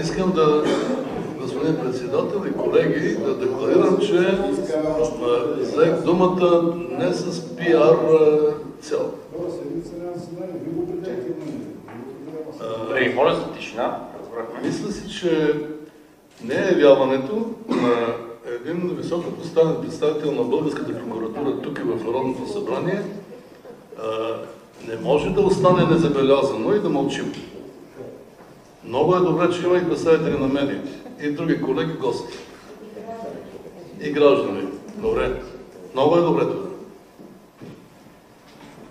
Искам да, господин председател и колеги, да декларирам, че взех думата не с пиар цел. Моля за тишина. Мисля си, че не е явяването на един високо поставен представител на българската прокуратура тук в Народното събрание не може да остане незабелязано и да мълчим. Много е добре, че има и представители на медиите, и други колеги, гости, и граждани. Добре. Много е добре това.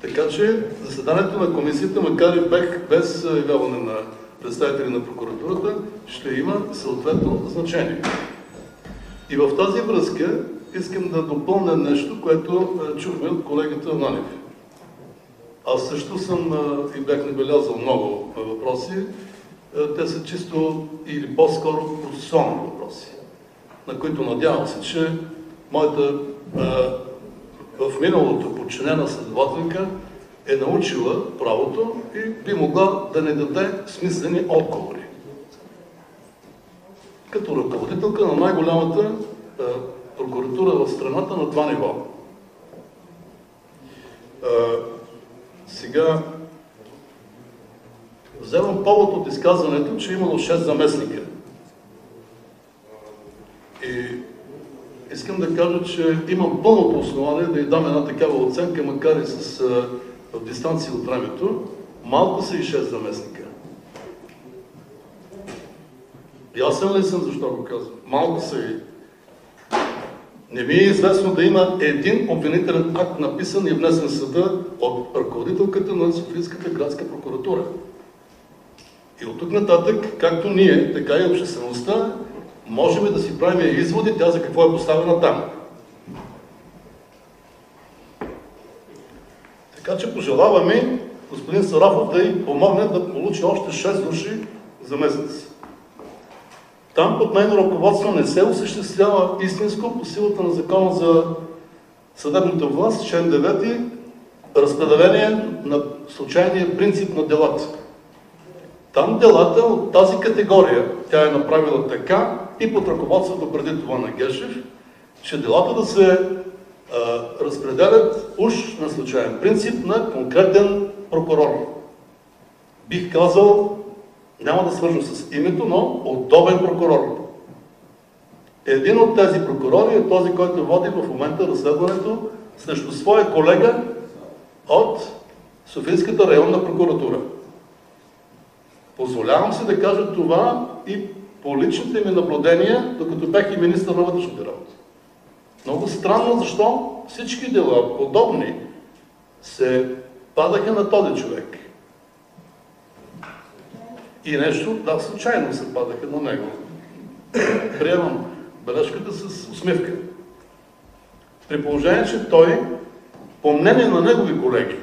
Така че заседанието на комисията, макар и без явяване на представители на прокуратурата, ще има съответно значение. И в тази връзка искам да допълня нещо, което чухме от колегата Нанев. Аз също съм и бях набелязал много въпроси. Те са чисто или по-скоро процесуални въпроси, на които надявам се, че моята в миналото подчинена следователка е научила правото и би могла да не даде смислени отговори. Като ръководителка на най-голямата прокуратура в страната на това ниво. Сега вземам повод от изказването, че имало 6 заместника. И искам да кажа, че имам пълното основание да й дам една такава оценка, макар и с дистанция от времето. Малко са и 6 заместника. Ясен ли съм защо го казвам? Малко са и... Не ми е известно да има един обвинителен акт, написан и внесен в съда от ръководителката на Софийската градска прокуратура. И от тук нататък, както ние, така и обществеността, можем да си правим изводи, тя за какво е поставена там. Така че пожелаваме господин Сарафов да й помогне да получи още 6 души за месец. Там под нейно ръководство не се осъществява истинско по силата на закона за съдебната власт, член 9, разпределение на случайния принцип на делата. Там делата от тази категория, тя е направила така и под ръководството преди това на Гешев, че делата да се разпределят уж на случайен принцип на конкретен прокурор. Бих казал, няма да свържа с името, но удобен прокурор. Един от тези прокурори е този, който води в момента разследването срещу своя колега от Софийската районна прокуратура. Позволявам се да кажа това и по личните ми наблюдения, докато бях и министър на вътрешните работи. Много странно, защо всички дела, подобни, се падаха на този човек. И нещо, да, случайно се падаха на него. Приемам бележката с усмивка. При положение, че той, по мнение на негови колеги,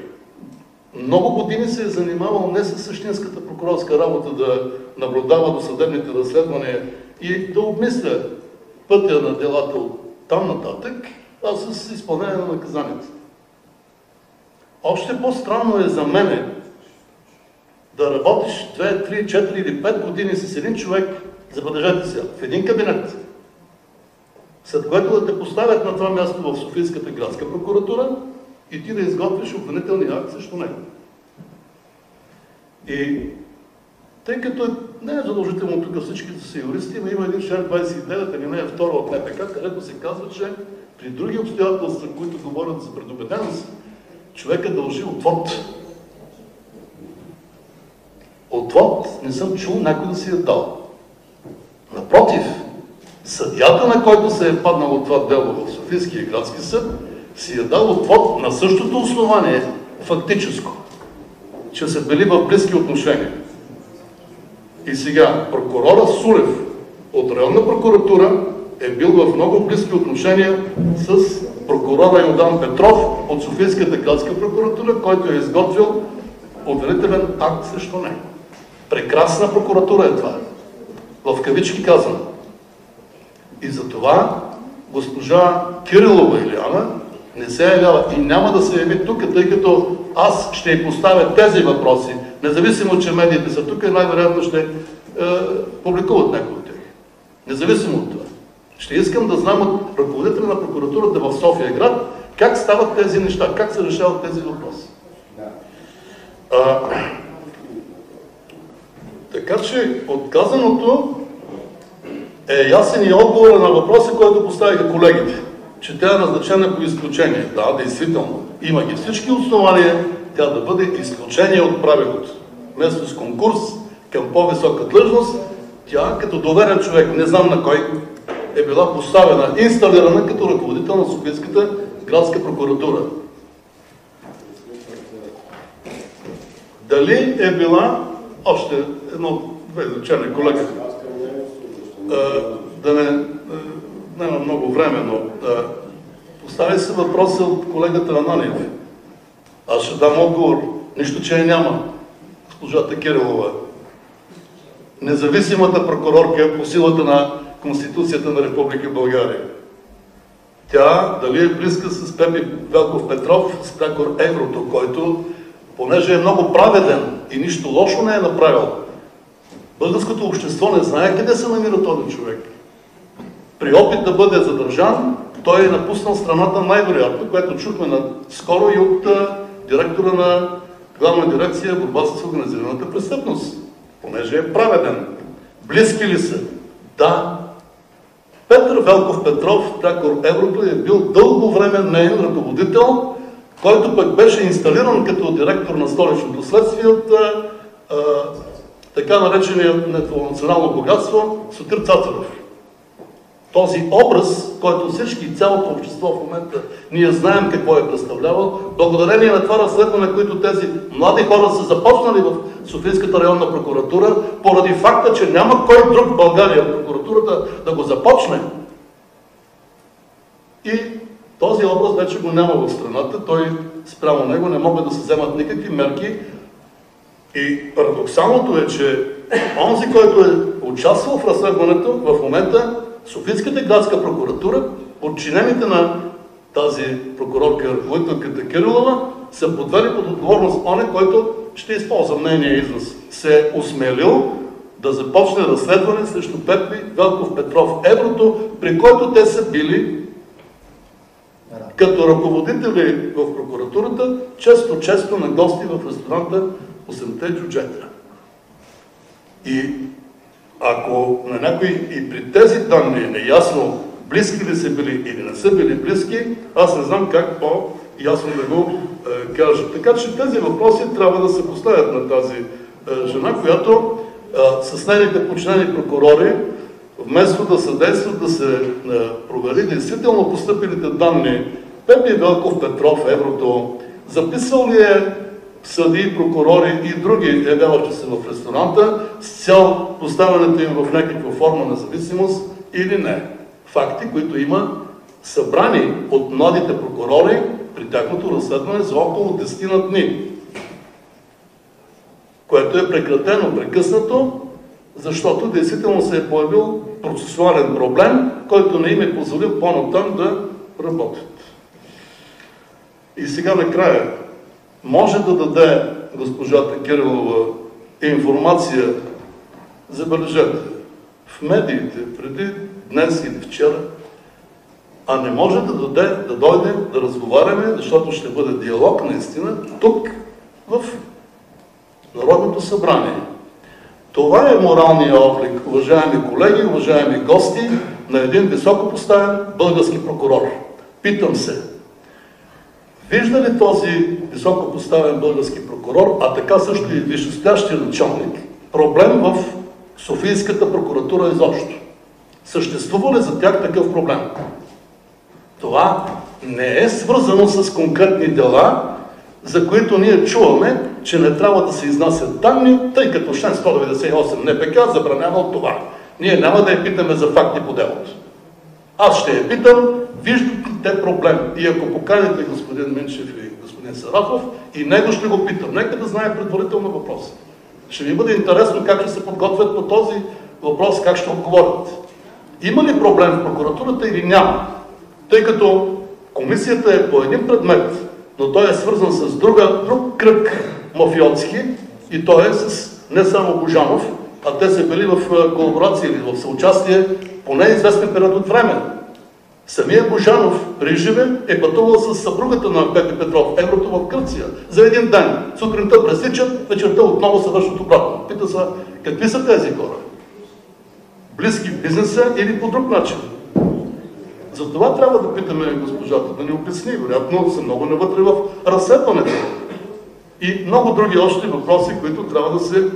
много години се е занимавал не с същинската прокурорска работа, да наблюдава до съдебните разследвания и да обмисля пътя на делата от там нататък, а с изпълнение на наказанието. Още по-странно е за мене да работиш 2, 3, 4 или 5 години с един човек, забележете се, в един кабинет, след което да те поставят на това място в Софийската градска прокуратура и ти да изготвиш обвинителния акт срещу него. И тъй като не е задължително тук всички са юристи, но има един член 29, алинея 2 от НПК, където се казва, че при други обстоятелства, които говорят за предубеденост, човека дължи отвод. Отвод не съм чул някой да си е дал. Напротив, съдията, на който се е паднал това дело в Софийския градски съд, си е дал отвод на същото основание, фактическо, че са били в близки отношения. И сега, прокурора Сулев от районна прокуратура е бил в много близки отношения с прокурора Йордан Петров от Софийската градска прокуратура, който е изготвил обвинителен акт срещу него. Прекрасна прокуратура е това. В кавички казано. И затова госпожа Кирилова Илияна не се явява и няма да се яви тук, тъй като аз ще й поставя тези въпроси, независимо, че медиите са тук и най-вероятно ще публикуват някои от тях. Независимо от това. Ще искам да знам от ръководителя на прокуратурата в София град как стават тези неща, как се решават тези въпроси. Така че отказаното е ясен и отговор на въпроса, който поставиха колегите, че тя е назначена по изключение. Да, действително. Има ги всички основания тя да бъде изключение от правилото. Вместо с конкурс към по-висока длъжност, тя като доверен човек, не знам на кой, е била поставена, инсталирана като ръководител на Софийската градска прокуратура. Дали е била, още две изречения, колега, да не няма много време, но постави се въпроса от колегата Ананиев. Аз ще дам отговор. Нищо, че няма. Госпожата Кирилова. Независимата прокурорка по силата на Конституцията на Република България. Тя дали е близка с Пепи Велков Петров, с прякор Еврото, който, понеже е много праведен и нищо лошо не е направил, българското общество не знае къде се намира този човек. При опит да бъде задържан, той е напуснал страната най-вероятно, което чухме скоро и от директора на Главна дирекция борба с организираната престъпност, понеже е праведен. Близки ли са? Да. Петър Велков Петров, прякор Еврото, е бил дълго време неин ръководител, който пък беше инсталиран като директор на столичното следствие от така наречения национално богатство Сотир Цацаров. Този образ, който всички и цялото общество в момента ние знаем какво е представлявал, благодарение на това разследване, които тези млади хора са започнали в Софийската районна прокуратура, поради факта, че няма кой друг в България прокуратурата да го започне. И този образ вече го няма в страната, той спрямо него не могат да се вземат никакви мерки. И парадоксалното е, че онзи, който е участвал в разследването, в момента Софийската градска прокуратура, подчинените на тази прокурорка, ръководителката Кирилова, са подвели под отговорност оне, който, ще използвам нейния израз, се е осмелил да започне разследване срещу Пепи Велков Петров Еврото, при който те са били като ръководители в прокуратурата, често на гости в ресторанта 8-те джуджета. И ако на някой и при тези данни е неясно близки ли са били или не са били близки, аз не знам как по-ясно да го кажа. Така че тези въпроси трябва да се поставят на тази жена, която с нейните подчинени прокурори, вместо да съдействат да се провери действително постъпилите данни, Пепи Велков Петров, Еврото, записал ли е съдии, прокурори и други явяващи се в ресторанта с цел поставянето им в някаква форма на зависимост или не. Факти, които има събрани от младите прокурори при тяхното разследване за около 10 дни, което е прекратено, прекъснато, защото действително се е появил процесуален проблем, който не им е позволил по-натам да работят. И сега накрая, може да даде госпожата Кирилова информация, забележете, в медиите преди днес или вчера, а не може да дойде да разговаряме, защото ще бъде диалог наистина тук в Народното събрание. Това е моралният облик, уважаеми колеги, уважаеми гости, на един високопоставен български прокурор. Питам се, вижда ли този високопоставен български прокурор, а така също и висшестоящия началник, проблем в Софийската прокуратура изобщо? Съществува ли за тях такъв проблем? Това не е свързано с конкретни дела, за които ние чуваме, че не трябва да се изнасят данни, тъй като член 198 НПК забранява това. Ние няма да я питаме за факти по делото. Аз ще я питам, виждат ли те проблем? И ако поканите господин Минчев и господин Сарафов, и него ще го питам. Нека да знае предварително въпроса. Ще ми бъде интересно как ще се подготвят по този въпрос, как ще отговорят. Има ли проблем в прокуратурата или няма? Тъй като комисията е по един предмет, но той е свързан с друг кръг мафиотски и той е с не само Божанов, а те са били в колаборация или в съучастие по неизвестен период от време. Самия Божанов, Рижеве, е пътувал с съпругата на Пепи Петров, еврото в Гърция, за един ден. Сутринта пресичат, вечерта отново се вършат обратно. Пита се, какви са тези хора? Близки в бизнеса или по друг начин? Затова трябва да питаме госпожата да ни обясни. Вероятно са много навътре в разследването. И много други още въпроси, които трябва да се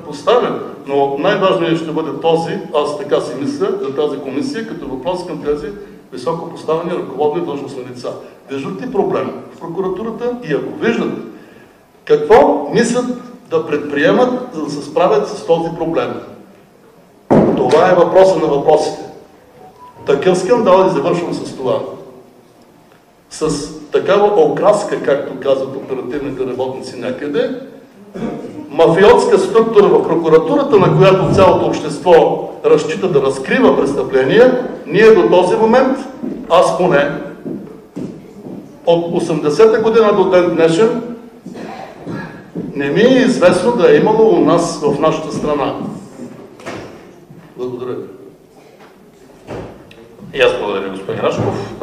поставят. Но най-важният ще бъде този, аз така си мисля, за тази комисия, като въпрос към тези високо поставени ръководни длъжностни лица. Виждат ли проблем в прокуратурата и ако виждат, какво мислят да предприемат, за да се справят с този проблем? Това е въпроса на въпросите. Такъв скандал и завършвам с това. С такава окраска, както казват оперативните работници някъде, мафиотска структура в прокуратурата, на която цялото общество разчита да разкрива престъпления, ние до този момент, аз поне, от 80-та година до ден днешен, не ми е известно да е имало у нас в нашата страна. Благодаря ви. И аз благодаря, господин Рашков.